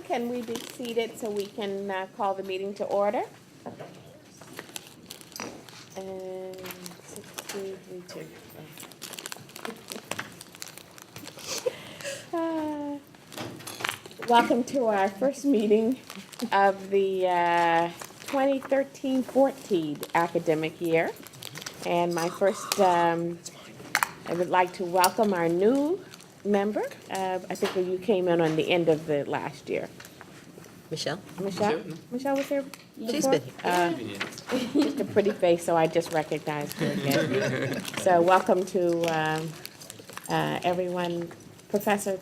Can we be seated so we can call the meeting to order? And 6-2-3-2. Welcome to our first meeting of the 2013-14 academic year. And my first, I would like to welcome our new member. I think you came in on the end of the last year. Michelle? Michelle? Michelle was here She's before? been here. Just a pretty face, so I just recognized her again. So welcome to everyone. Professor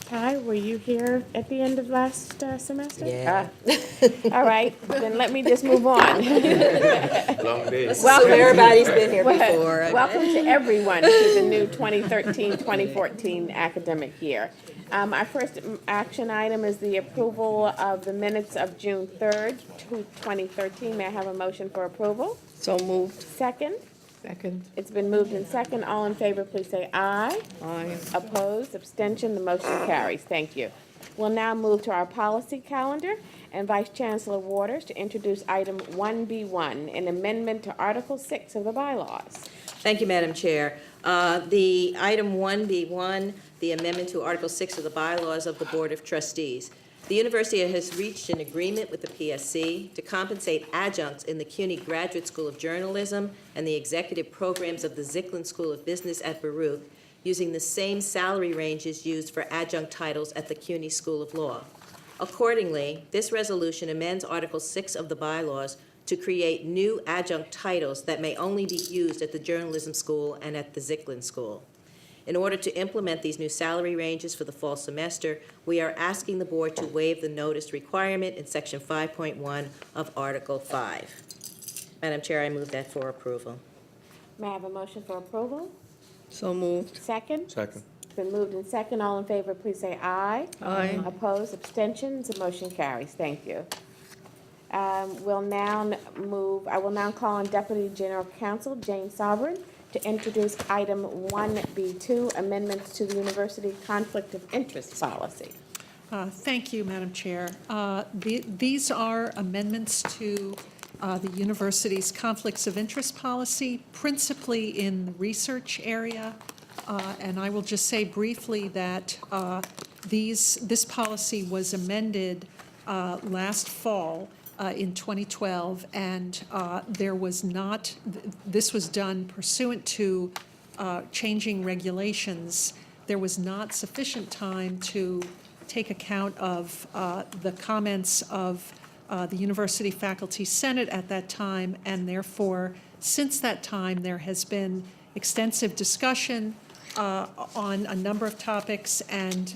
Ty, were you here at the end of last semester? Yeah. All right, then let me just move on. Long day. Let's assume everybody's been here before. okay? Welcome to everyone to the new 2013-2014 academic year. Our first action item is the approval of the minutes of June 3rd, 2013. May I have a motion for approval? So moved. Second? Second. It's been moved in second. All in favor, please say aye. Aye. Opposed, abstention, the motion carries. Thank you. We'll now move to our policy calendar and Vice Chancellor Waters to introduce item 1B1, an amendment to Article 6 of the bylaws. Thank you, Madam Chair. The item 1B1, the amendment to Article 6 of the bylaws of the Board of Trustees. The university has reached an agreement with the PSC to compensate adjuncts in the CUNY Graduate School of Journalism and the executive programs of the Zicklin School of Business at Baruch using the same salary ranges used for adjunct titles at the CUNY School of Law. Accordingly, this resolution amends Article 6 of the bylaws to create new adjunct titles that may only be used at the Journalism School and at the Zicklin School. In order to implement these new salary ranges for the fall semester, we are asking the board to waive the notice requirement in Section 5.1 of Article 5. Madam Chair, I move that for approval. May I have a motion for approval? So moved. Second? Second. It's been moved in second. All in favor, please say aye. Aye. Opposed, abstentions, the motion carries. Thank you. I will now call on Deputy General Counsel Jane Sovereign to introduce item 1B2, amendments to the University Conflict of Interest Policy. Thank you, Madam Chair. These are amendments to the university's conflicts of interest policy, principally in the research area. And I will just say briefly that this policy was amended last fall in 2012, and this was done pursuant to changing regulations. There was not sufficient time to take account of the comments of the University Faculty Senate at that time, and therefore, since that time, there has been extensive discussion on a number of topics, and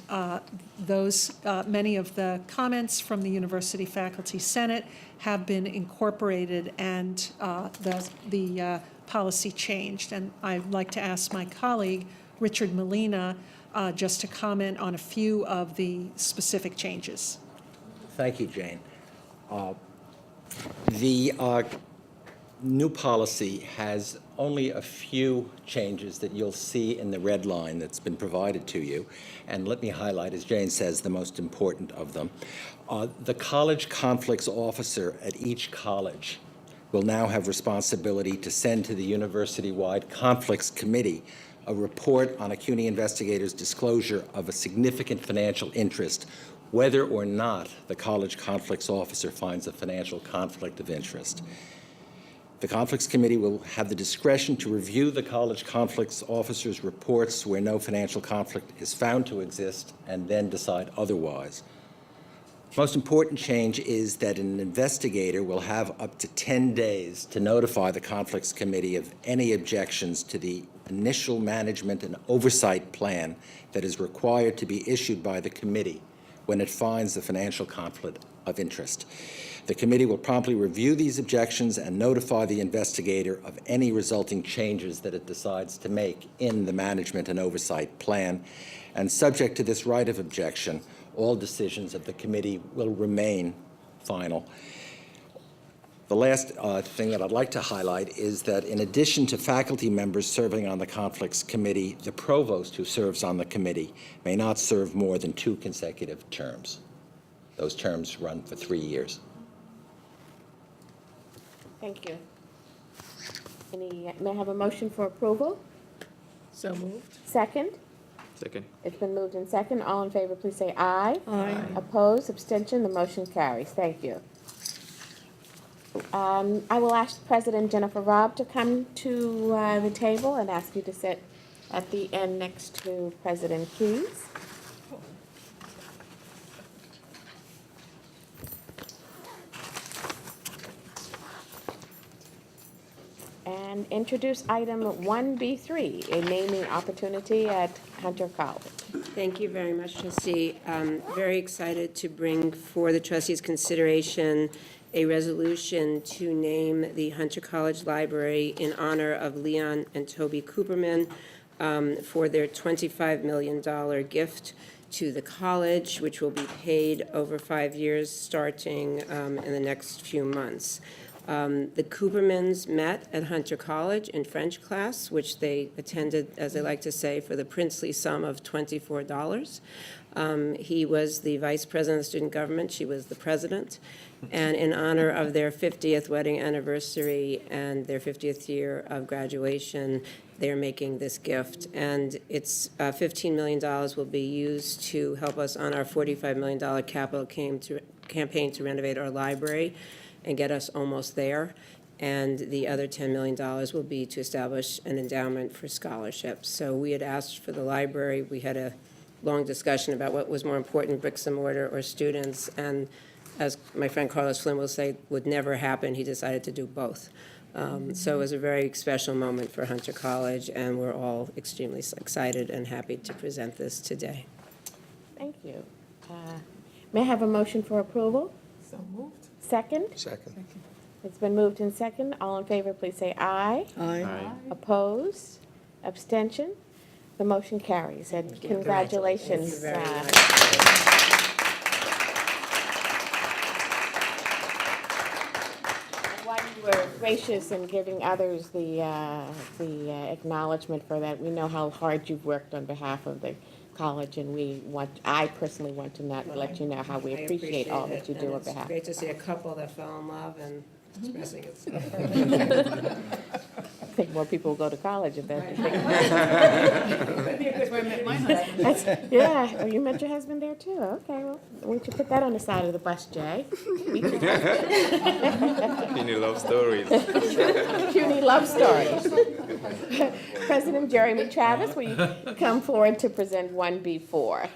many of the comments from the University Faculty Senate have been incorporated, and the policy changed. And I'd like to ask my colleague, Richard Molina, just to comment on a few of the specific changes. Thank you, Jane. The new policy has only a few changes that you'll see in the red line that's been provided to you. And let me highlight, as Jane says, the most important of them. The college conflicts officer at each college will now have responsibility to send to the university-wide conflicts committee a report on a CUNY investigator's disclosure of a significant financial interest, whether or not the college conflicts officer finds a financial conflict of interest. The Conflicts Committee will have the discretion to review the college conflicts officer's reports where no financial conflict is found to exist and then decide otherwise. Most important change is that an investigator will have up to 10 days to notify the Conflicts Committee of any objections to the initial management and oversight plan that is required to be issued by the committee when it finds the financial conflict of interest. The committee will promptly review these objections and notify the investigator of any resulting changes that it decides to make in the management and oversight plan. And subject to this right of objection, all decisions of the committee will remain final. The last thing that I'd like to highlight is that in addition to faculty members serving on the Conflicts Committee, the provost who serves on the committee may not serve more than 2 consecutive terms. Those terms run for 3 years. Thank you. May I have a motion for approval? So moved. Second? Second. It's been moved in second. All in favor, please say aye. Aye. Opposed, abstention, the motion carries. Thank you. I will ask President Jennifer Robb to come to the table and ask you to sit at the end next to President Keys. And introduce item 1B3, a naming opportunity at Hunter College. Thank you very much, trustee. Very excited to bring for the trustees' consideration a resolution to name the Hunter College Library in honor of Leon and Toby Cooperman for their $25 million gift to the college, which will be paid over 5 years, starting in the next few months. The Coopermans met at Hunter College in French class, which they attended, as they like to say, for the princely sum of $24. He was the vice president of student government, she was the president. And in honor of their 50th wedding anniversary and their 50th year of graduation, they're making this gift. And it's $15 million will be used to help us on our $45 million capital campaign to renovate our library and get us almost there. And the other $10 million will be to establish an endowment for scholarships. So we had asked for the library. We had a long discussion about what was more important, bricks and mortar or students. And as my friend Carlos Flynn will say, would never happen. He decided to do both. So it was a very special moment for Hunter College, and we're all extremely excited and happy to present this today. Thank you. May I have a motion for approval? So moved. Second? Second. It's been moved in second. All in favor, please say aye. Aye. Opposed? Abstention? The motion carries, and congratulations. Thank you very much. While you were gracious in giving others the acknowledgement for that, we know how hard you've worked on behalf of the college, and I personally want to let you know how we I appreciate all it, that you and do on it's behalf. great to see a couple that fell in love and expressing it. I think more people will go to college if that's the thing. That's where I met my husband. Yeah, oh, you met your husband there too? Okay, well, why don't you put that on the side of the bus, Jay? Any love stories? CUNY love stories. President Jeremy Travis, will you come forward to present 1B4?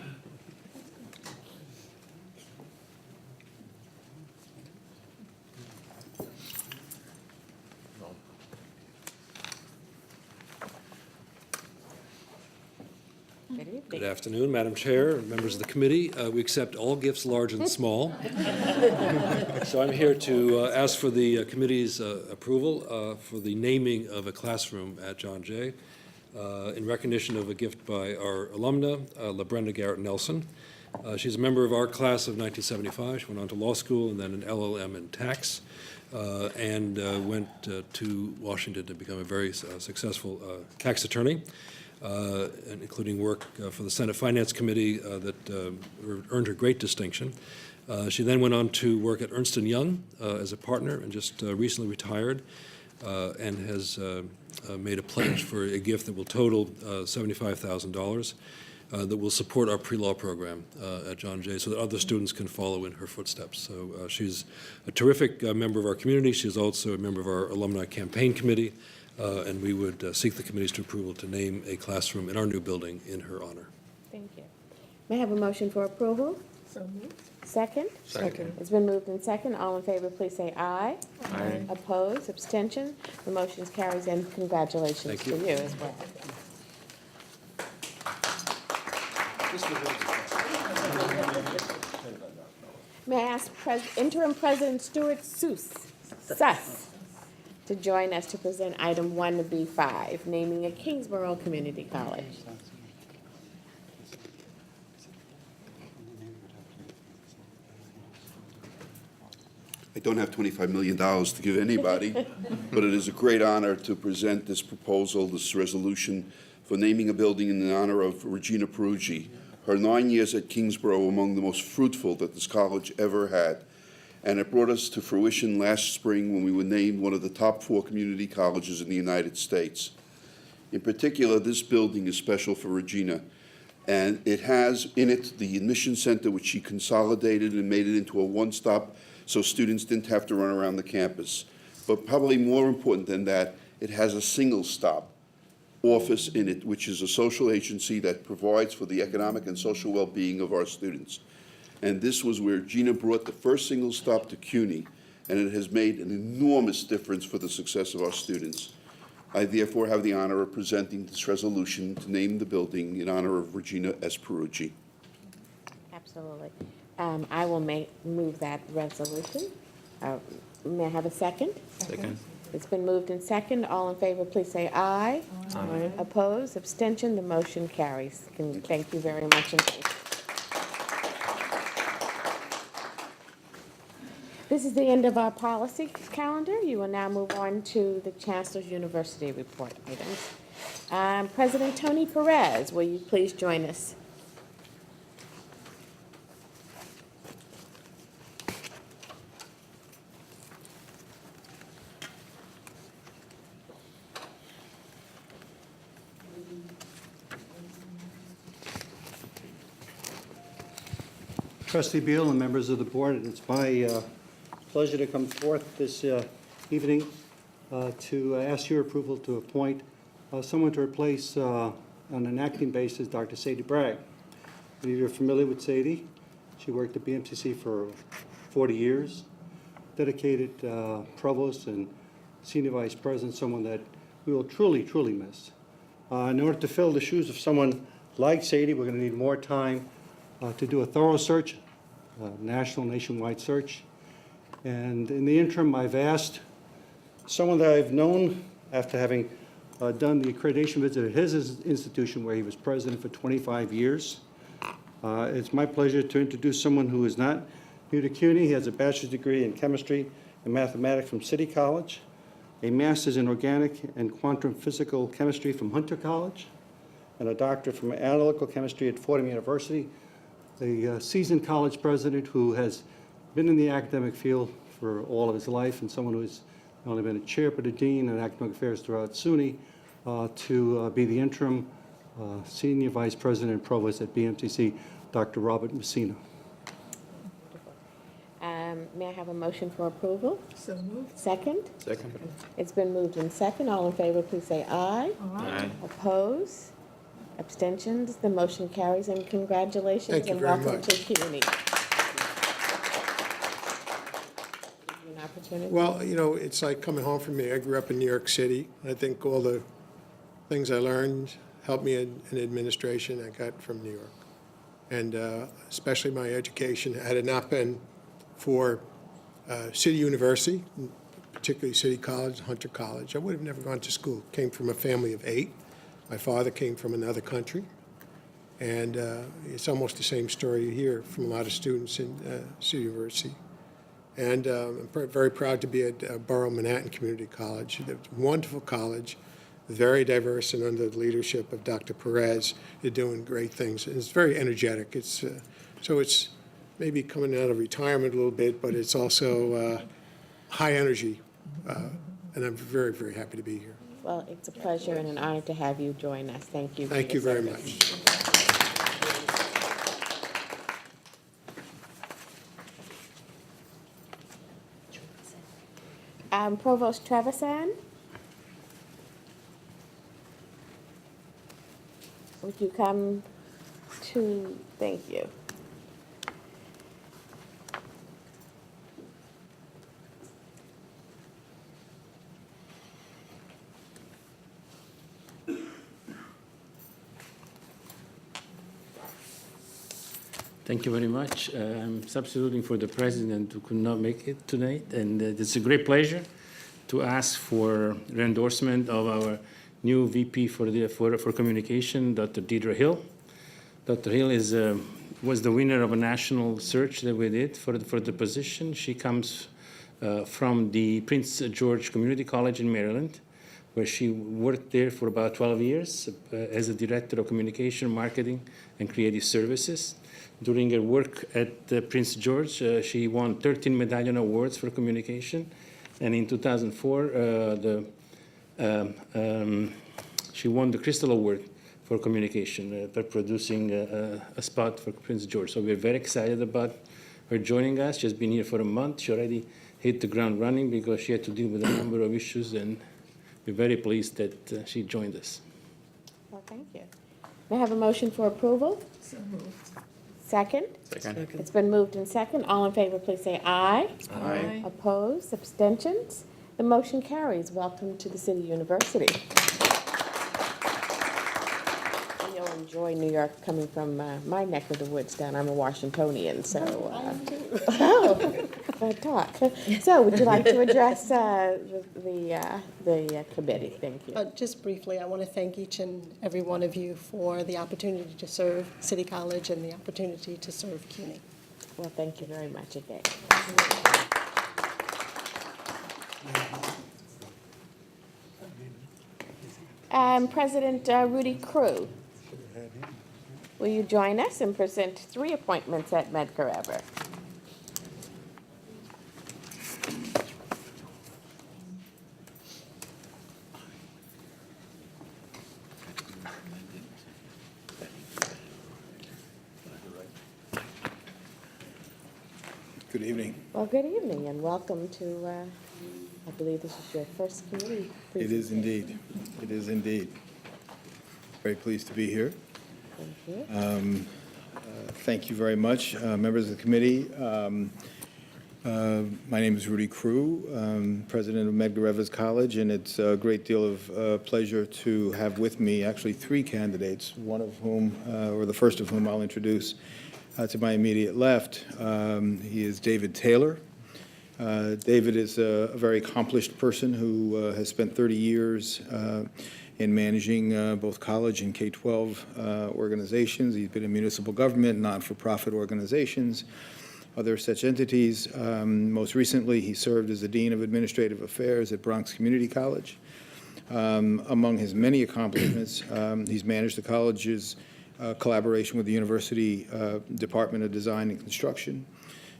Good evening. Good afternoon, Madam Chair, and members of the committee. We accept all gifts, large and small. So I'm here to ask for the committee's approval for the naming of a classroom at John Jay in recognition of a gift by our alumna, LaBrenda Garrett Nelson. She's a member of our class of 1975. She went on to law school and then an LLM in tax, and went to Washington to become a very successful tax attorney. And including work for the Senate Finance Committee that earned her great distinction. She then went on to work at Ernst & Young as a partner and just recently retired and has made a pledge for a gift that will total $75,000 that will support our pre-law program at John Jay so that other students can follow in her footsteps. So she's a terrific member of our community. She's also a member of our alumni campaign committee. And we would seek the committee's approval to name a classroom in our new building in her honor. Thank you. May I have a motion for approval? So moved. Second? Second. It's been moved in second. All in favor, please say aye. Aye. Opposed, abstention? The motion carries, and congratulations Thank to you. you as well. May I ask Interim President Stuart Suss to join us to present item 1B5, naming a Kingsborough Community College. I don't have $25 million to give anybody, but it is a great honor to present this proposal, this resolution for naming a building in honor of Regina Peruggi. her 9 years at Kingsborough were among the most fruitful that this college ever had, and it brought us to fruition last spring when we were named one of the top 4 community colleges in the United States. In particular, this building is special for Regina, and it has in it the admission center, which she consolidated and made it into a one-stop so students didn't have to run around the campus. But probably more important than that, it has a single-stop office in it, which is a social agency that provides for the economic and social well-being of our students. And this was where Gina brought the first single stop to CUNY, and it has made an enormous difference for the success of our students. I therefore have the honor of presenting this resolution to name the building in honor of Regina S. Peruggi. Absolutely. I will move that resolution. May I have a second? Second. It's been moved in second. All in favor, please say aye. Aye. Opposed, abstention, the motion carries. Thank you very much indeed. This is the end of our policy calendar. You will now move on to the Chancellor's University report items. President Tony Perez, will you please join us? Trustee Beal and members of the board, it's my pleasure to come forth this evening to ask your approval to appoint someone to replace on an acting basis Dr. Sadie Bragg. Many of you are familiar with Sadie. She worked at BMCC for 40 years, dedicated provost and senior vice president, someone that we will truly, truly miss. In order to fill the shoes of someone like Sadie, we're going to need more time to do a thorough search, nationwide search. And in the interim, I've asked someone that I've known after having done the accreditation visit at his institution where he was president for 25 years. It's my pleasure to introduce someone who is not new to CUNY. He has a bachelor's degree in chemistry and mathematics from City College, a master's in organic and quantum physical chemistry from Hunter College, and a doctorate from analytical chemistry at Fordham University. A seasoned college president who has been in the academic field for all of his life, and someone who has not only been a chair but a dean in academic affairs throughout SUNY, to be the interim senior vice president and provost at BMCC, Dr. Robert Messina. May I have a motion for approval? So moved. Second? Second. It's been moved in second. All in favor, please say aye. Aye. Opposed? Abstentions? The motion carries, and congratulations Thank you and very welcome much. to CUNY. An opportunity. Well, you know, it's like coming home for me. I grew up in New York City. I think all the things I learned helped me in administration I got from New York. And especially my education. Had it not been for City University, particularly City College, Hunter College, I would have never gone to school. Came from a family of 8. My father came from another country. And it's almost the same story you hear from a lot of students in City University. And I'm very proud to be at Borough Manhattan Community College. It's a wonderful college, very diverse, and under the leadership of Dr. Perez, they're doing great things. And it's very energetic. It's so it's maybe coming out of retirement a little bit, but it's also high energy. And I'm very, very happy to be here. Well, it's a pleasure and an honor to have you join us. Thank you. for Thank your you very service. much. Provost Trevisan? Would you come to, thank you. Thank you very much. I'm substituting for the president who could not make it tonight, and it's a great pleasure to ask for re-endorsement of our new VP for communication, Dr. Deidre Hill. Dr. Hill was the winner of a national search that we did for the position. She comes from the Prince George Community College in Maryland, where she worked there for about 12 years as a director of communication, marketing, and creative services. During her work at Prince George, she won 13 Medallion Awards for communication, and in 2004, she won the Crystal Award for communication for producing a spot for Prince George. So we're very excited about her joining us. She's been here for a month. She already hit the ground running because she had to deal with a number of issues, and we're very pleased that she joined us. Well, thank you. May I have a motion for approval? So moved. Second? Second. It's been moved in second. All in favor, please say aye. Aye. Opposed, abstentions? The motion carries. Welcome to the City University. And you'll enjoy New York coming from my neck of the woods down. I'm a Washingtonian, so. Talk. So would you like to address the committee? Thank you. Just briefly, I want to thank each and every one of you for the opportunity to serve City College and the opportunity to serve CUNY. Well, thank you very much again. President Rudy Crew, will you join us and present 3 appointments at Medgar Evers? Good evening. Well, good evening and welcome to, I believe this is your first committee It is presentation. indeed. It is indeed. Very pleased to be here. Thank you. Thank you very much, members of the committee. My name is Rudy Crew, president of Medgar Evers College, and it's a great deal of pleasure to have with me actually 3 candidates, one of whom, or the first of whom I'll introduce to my immediate left. He is David Taylor. David is a very accomplished person who has spent 30 years in managing both college and K-12 organizations. He's been in municipal government, non-for-profit organizations, other such entities. Most recently, he served as the Dean of Administrative Affairs at Bronx Community College. Among his many accomplishments, he's managed the college's collaboration with the University Department of Design and Construction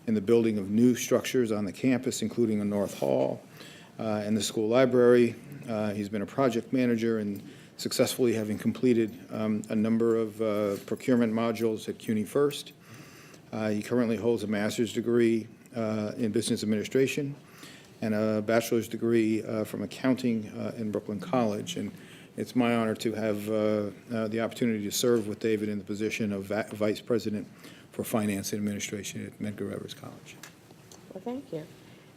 in the building of new structures on the campus, including a North Hall and the school library. He's been a project manager and successfully having completed a number of procurement modules at CUNY First. He currently holds a master's degree in business administration and a bachelor's degree from accounting in Brooklyn College. And it's my honor to have the opportunity to serve with David in the position of Vice President for Finance and Administration at Medgar Evers College. Well, thank you.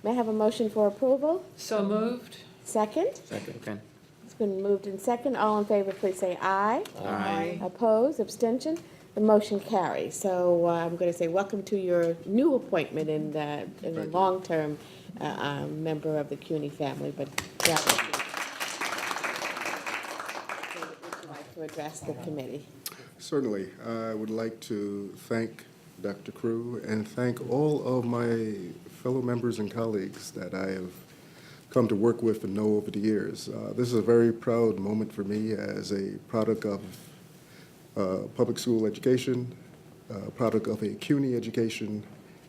May I have a motion for approval? So moved. Second? Second. It's been moved in second. All in favor, please say aye. Aye. Opposed, abstention? The motion carries. So I'm going to say welcome to your new appointment in the long-term member of the CUNY family, but that would be. Would you like to address the committee? Certainly. I would like to thank Dr. Crew and thank all of my fellow members and colleagues that I have come to work with and know over the years. This is a very proud moment for me as a product of public school education, product of a CUNY education,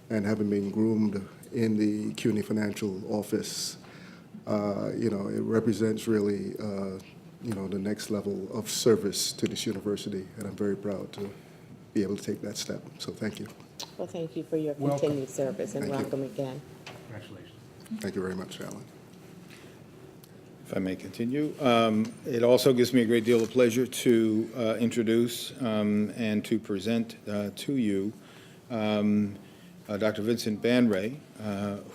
and having been groomed in the CUNY financial office. It represents really the next level of service to this university, and I'm very proud to be able to take that step. So thank you. Well, thank you for your Welcome. continued service and Thank you. welcome again. Congratulations. Thank you very much, Alan. If I may continue, it also gives me a great deal of pleasure to introduce and to present to you Dr. Vincent Banray,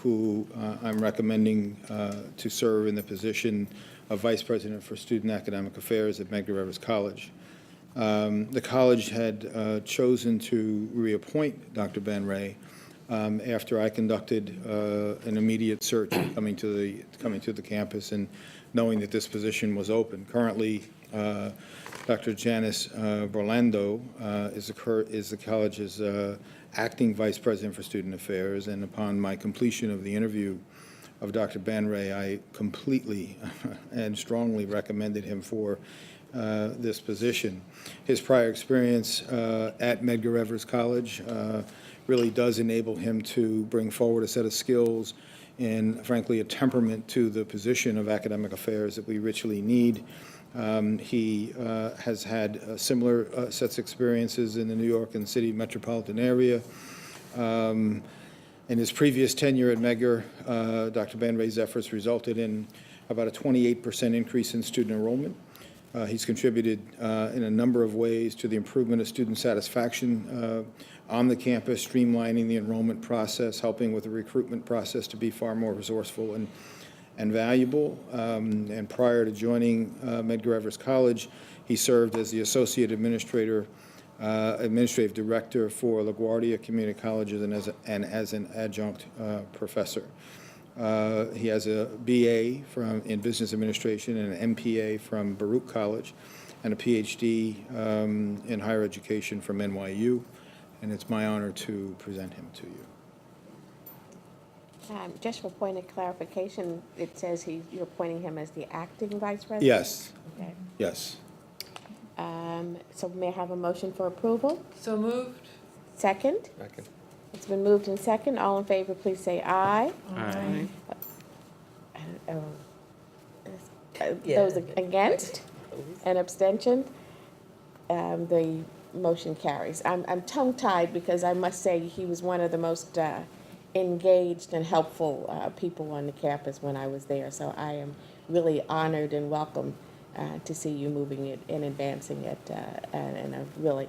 who I'm recommending to serve in the position of Vice President for Student Academic Affairs at Medgar Evers College. The college had chosen to reappoint Dr. Banray after I conducted an immediate search coming to the campus and knowing that this position was open. Currently, Dr. Janice Borlando is the college's acting Vice President for Student Affairs, and upon my completion of the interview of Dr. Banray, I completely and strongly recommended him for this position. His prior experience at Medgar Evers College really does enable him to bring forward a set of skills and, frankly, a temperament to the position of academic affairs that we richly need. He has had similar sets of experiences in the New York and City metropolitan area. In his previous tenure at Medgar, Dr. Banray's efforts resulted in about a 28% increase in student enrollment. He's contributed in a number of ways to the improvement of student satisfaction on the campus, streamlining the enrollment process, helping with the recruitment process to be far more resourceful and valuable. And prior to joining Medgar Evers College, he served as the Associate Administrative Director for LaGuardia Community Colleges and as an adjunct professor. He has a BA in Business Administration and an MPA from Baruch College and a PhD in Higher Education from NYU. And it's my honor to present him to you. Just for point of clarification, it says you're appointing him as the acting vice president? Yes. Okay. Yes. So may I have a motion for approval? So moved. Second? Second. It's been moved in second. All in favor, please say aye. Aye. Those against? And abstention? The motion carries. I'm tongue-tied because I must say he was one of the most engaged and helpful people on the campus when I was there. So I am really honored and welcome to see you moving it and advancing it, and a really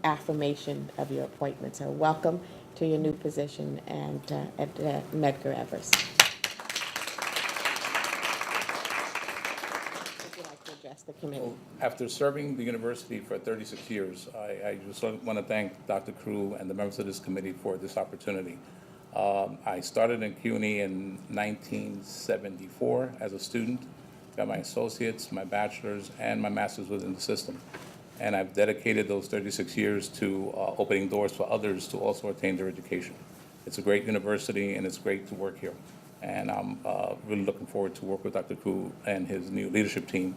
affirmation of your appointment. So welcome to your new position and at Medgar Evers. Would you like to address the committee? After serving the university for 36 years, I just want to thank Dr. Crew and the members of this committee for this opportunity. I started in CUNY in 1974 as a student, got my associates, my bachelor's, and my master's within the system. And I've dedicated those 36 years to opening doors for others to also attain their education. It's a great university, and it's great to work here. And I'm really looking forward to work with Dr. Crew and his new leadership team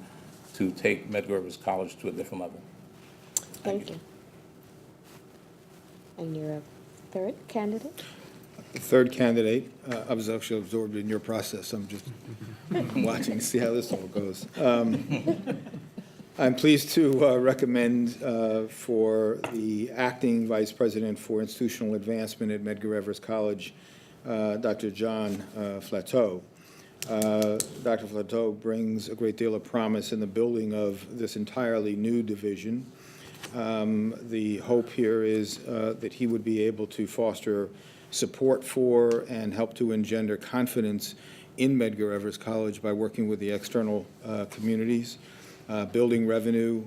to take Medgar Evers College to a different level. Thank you. And you're a third candidate? The third candidate, I was actually absorbed in your process. I'm just watching to see how this all goes. I'm pleased to recommend for the acting vice president for institutional advancement at Medgar Evers College, Dr. John Flateau. Dr. Flateau brings a great deal of promise in the building of this entirely new division. The hope here is that he would be able to foster support for and help to engender confidence in Medgar Evers College by working with the external communities, building revenue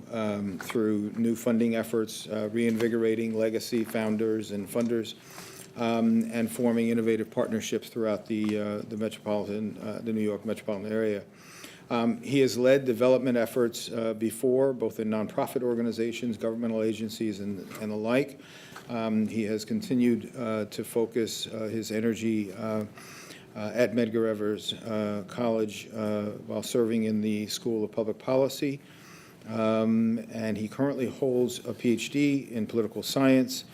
through new funding efforts, reinvigorating legacy founders and funders, and forming innovative partnerships throughout the New York metropolitan area. He has led development efforts before, both in nonprofit organizations, governmental agencies, and the like. He has continued to focus his energy at Medgar Evers College while serving in the School of Public Policy. And he currently holds a PhD in political science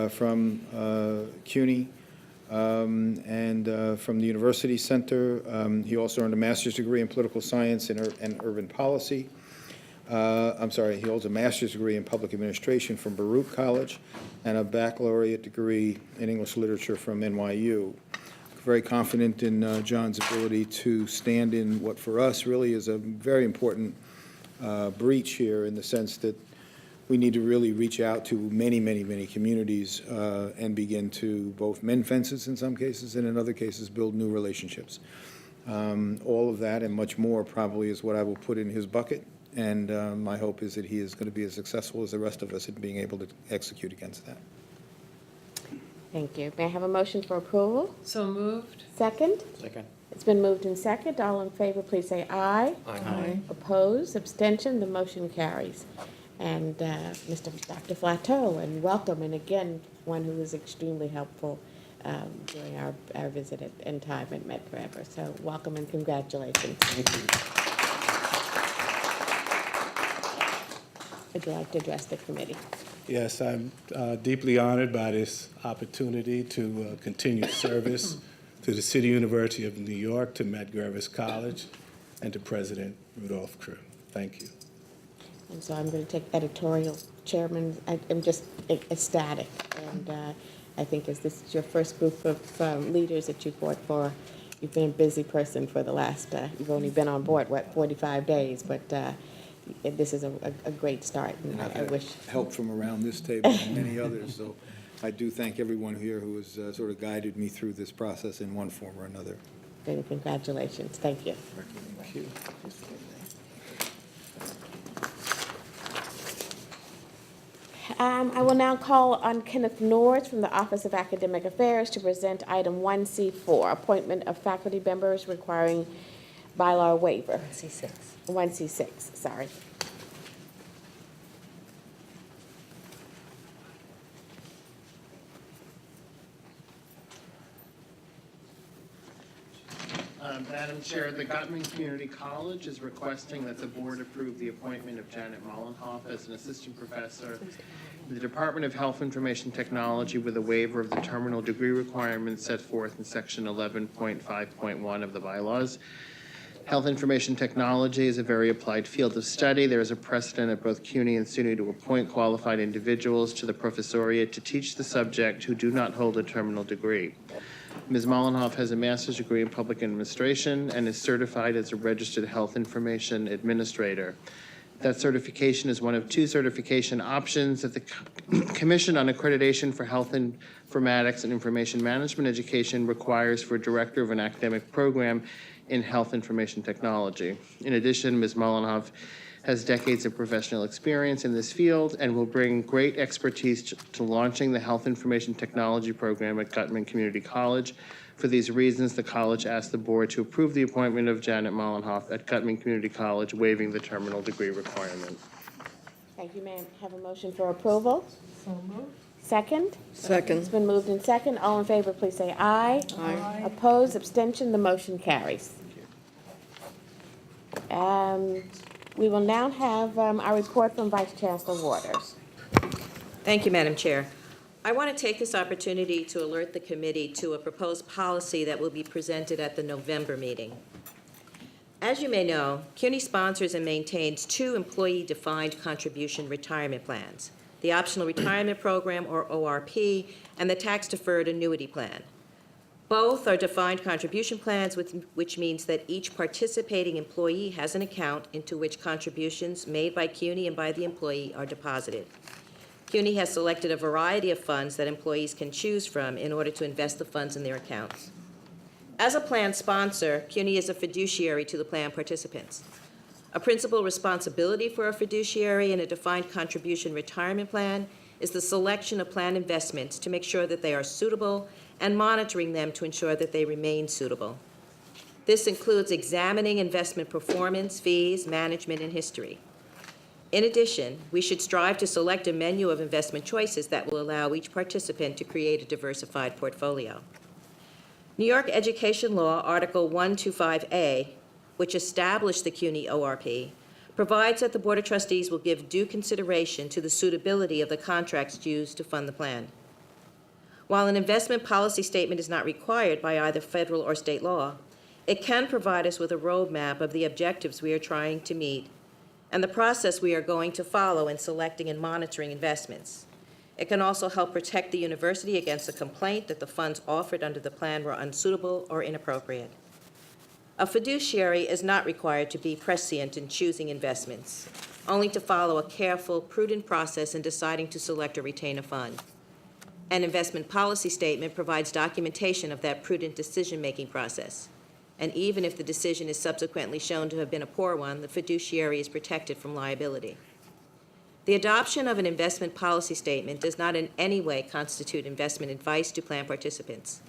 from CUNY and from the University Center. He also earned a master's degree in political science and urban policy. He holds a master's degree in public administration from Baruch College and a baccalaureate degree in English literature from NYU. Very confident in John's ability to stand in what for us really is a very important breach here, in the sense that we need to really reach out to many, many, many communities and begin to both mend fences in some cases and in other cases build new relationships. All of that and much more probably is what I will put in his bucket. And my hope is that he is going to be as successful as the rest of us in being able to execute against that. Thank you. May I have a motion for approval? So moved. Second? Second. It's been moved in second. All in favor, please say aye. Aye. Opposed, abstention, the motion carries. And Dr. Flateau, and welcome, and again, one who is extremely helpful during our visit and time at Med Forever. So welcome and congratulations. Would you like to address the committee? Yes, I'm deeply honored by this opportunity to continue service to the City University of New York, to Medgar Evers College, and to President Rudolph Crew. Thank you. And so I'm going to take editorial chairman. I'm just ecstatic. And I think as this is your first group of leaders that you've worked for, you've been a busy person for the last, you've only been on board, 45 days, but this is a great start. And I've I had wish. help from around this table and many others, so I do thank everyone here who has sort of guided me through this process in one form or another. And congratulations. Thank you. Thank you. I will now call on Kenneth Norris from the Office of Academic Affairs to present item 1C4, appointment of faculty members requiring bylaw waiver. 1C6, sorry. Madam Chair, the Gutman Community College is requesting that the board approve the appointment of Janet Mollenhoff as an assistant professor in the Department of Health Information Technology with a waiver of the terminal degree requirements set forth in section 11.5.1 of the bylaws. Health information technology is a very applied field of study. There is a precedent at both CUNY and SUNY to appoint qualified individuals to the professoriate to teach the subject who do not hold a terminal degree. Ms. Mollenhoff has a master's degree in public administration and is certified as a registered health information administrator. That certification is one of two certification options that the Commission on Accreditation for Health Informatics and Information Management Education requires for a director of an academic program in health information technology. In addition, Ms. Mollenhoff has decades of professional experience in this field and will bring great expertise to launching the health information technology program at Gutman Community College. For these reasons, the college asked the board to approve the appointment of Janet Mollenhoff at Gutman Community College, waiving the terminal degree requirement. Thank you, ma'am. Have a motion for approval? So moved. Second? Second. It's been moved in second. All in favor, please say aye. Aye. Opposed, abstention, the motion carries. We will now have our report from Vice Chancellor Waters. Thank you, Madam Chair. I want to take this opportunity to alert the committee to a proposed policy that will be presented at the November meeting. As you may know, CUNY sponsors and maintains two employee-defined contribution retirement plans, the Optional Retirement Program, or ORP, and the Tax-Deferred Annuity Plan. Both are defined contribution plans, which means that each participating employee has an account into which contributions made by CUNY and by the employee are deposited. CUNY has selected a variety of funds that employees can choose from in order to invest the funds in their accounts. As a plan sponsor, CUNY is a fiduciary to the plan participants. A principal responsibility for a fiduciary in a defined contribution retirement plan is the selection of plan investments to make sure that they are suitable and monitoring them to ensure that they remain suitable. This includes examining investment performance, fees, management, and history. In addition, we should strive to select a menu of investment choices that will allow each participant to create a diversified portfolio. New York Education Law, Article 125A, which established the CUNY ORP, provides that the Board of Trustees will give due consideration to the suitability of the contracts used to fund the plan. While an investment policy statement is not required by either federal or state law, it can provide us with a roadmap of the objectives we are trying to meet and the process we are going to follow in selecting and monitoring investments. It can also help protect the university against a complaint that the funds offered under the plan were unsuitable or inappropriate. A fiduciary is not required to be prescient in choosing investments, only to follow a careful, prudent process in deciding to select or retain a fund. An investment policy statement provides documentation of that prudent decision-making process. And even if the decision is subsequently shown to have been a poor one, the fiduciary is protected from liability. The adoption of an investment policy statement does not in any way constitute investment advice to plan participants.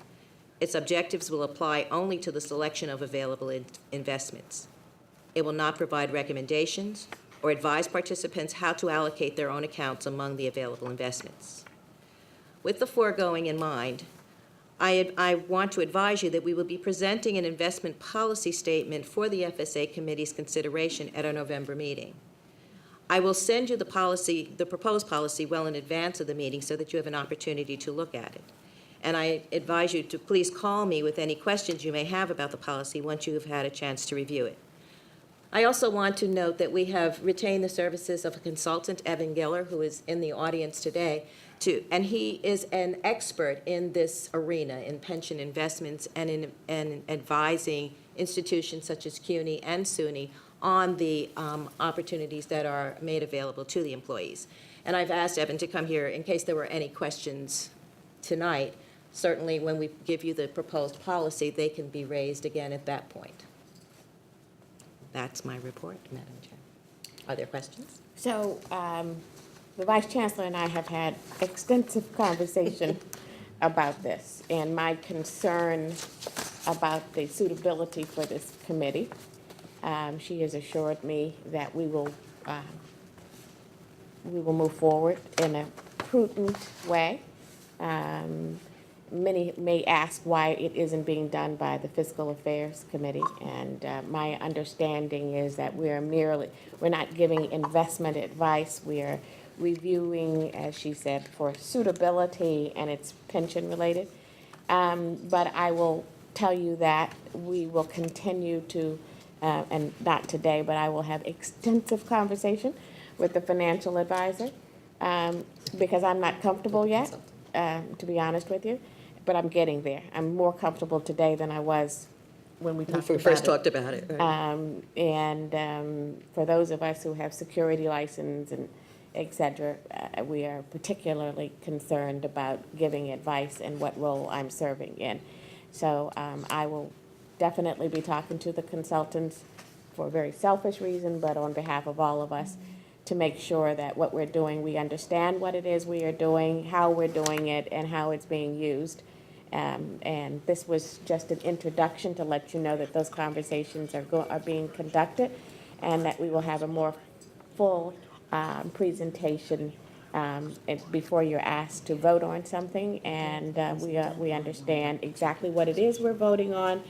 Its objectives will apply only to the selection of available investments. It will not provide recommendations or advise participants how to allocate their own accounts among the available investments. With the foregoing in mind, I want to advise you that we will be presenting an investment policy statement for the FSA Committee's consideration at our November meeting. I will send you the policy, the proposed policy, well in advance of the meeting so that you have an opportunity to look at it. And I advise you to please call me with any questions you may have about the policy once you have had a chance to review it. I also want to note that we have retained the services of a consultant, Evan Giller, who is in the audience today, and he is an expert in this arena, in pension investments and in advising institutions such as CUNY and SUNY on the opportunities that are made available to the employees. And I've asked Evan to come here in case there were any questions tonight. Certainly, when we give you the proposed policy, they can be raised again at that point. That's my report, Madam Chair. Are there questions? So, the Vice Chancellor and I have had extensive conversation about this, and my concern about the suitability for this committee. She has assured me that we will move forward in a prudent way. Many may ask why it isn't being done by the Fiscal Affairs Committee, and my understanding is that we're not giving investment advice. We are reviewing, as she said, for suitability, and it's pension related. But I will tell you that we will continue to, and not today, but I will have extensive conversation with the financial advisor, because I'm not comfortable yet, to be honest with you, but I'm getting there. I'm more comfortable today than I was when we First talked about it. Right. For those of us who have security license and et cetera, we are particularly concerned about giving advice and what role I'm serving in. So I will definitely be talking to the consultants for a very selfish reason, but on behalf of all of us, to make sure that what we're doing, we understand what it is we are doing, how we're doing it, and how it's being used. And this was just an introduction to let you know that those conversations are being conducted, and that we will have a more full presentation before you're asked to vote on something, and we understand exactly what it is we're voting on,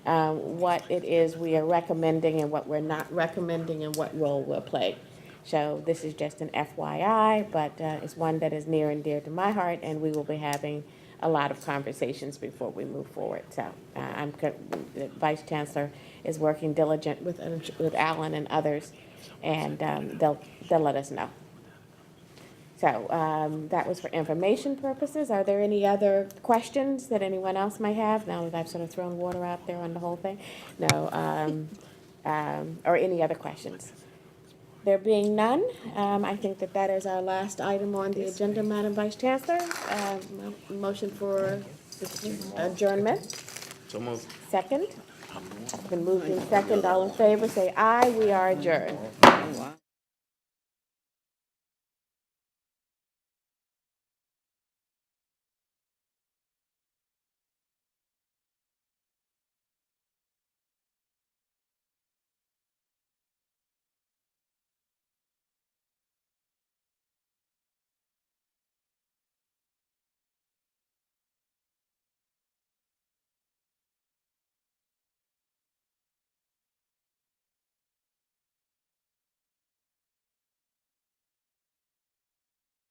what it is we are recommending and what we're not recommending, and what role we'll play. So this is just an FYI, but it's one that is near and dear to my heart, and we will be having a lot of conversations before we move forward. So the Vice Chancellor is working diligent with Alan and others, and they'll let us know. So that was for information purposes. Are there any other questions that anyone else might have, now that I've sort of thrown water out there on the whole thing? No, or any other questions? There being none, I think that is our last item on the agenda, Madam Vice Chancellor. Motion for adjournment. So moved. Second. Been moved in second. All in favor, say aye. We are adjourned.